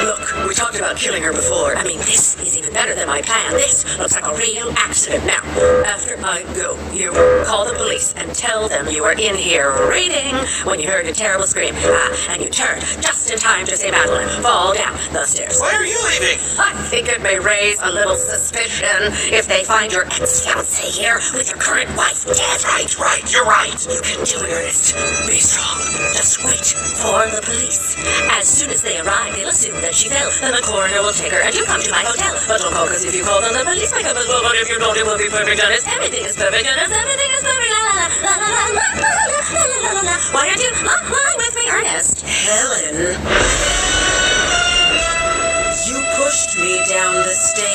Look, we talked about killing her before. I mean, this is even better than my plan. This looks like a real accident. Now, after I go, you call the police and tell them you were in here reading when you heard a terrible scream. And you turned just in time to save Madeline fall down the stairs. Why are you leaving? I think it may raise a little suspicion if they find your ex-fiancé here with your current wife dead. Right, you're right. You can do it, Ernest. Be strong. Just wait for the police. As soon as they arrive, they'll assume that she fell, and the coroner will take her, and you come to my hotel. But don't call, because if you call, then the police may come as well. But if you don't, it will be perfect, Ernest. Everything is perfect, Ernest. Everything is perfect. La la la la la la la la la la. Why aren't you online with me, Ernest? Helen. You pushed me down the stairs.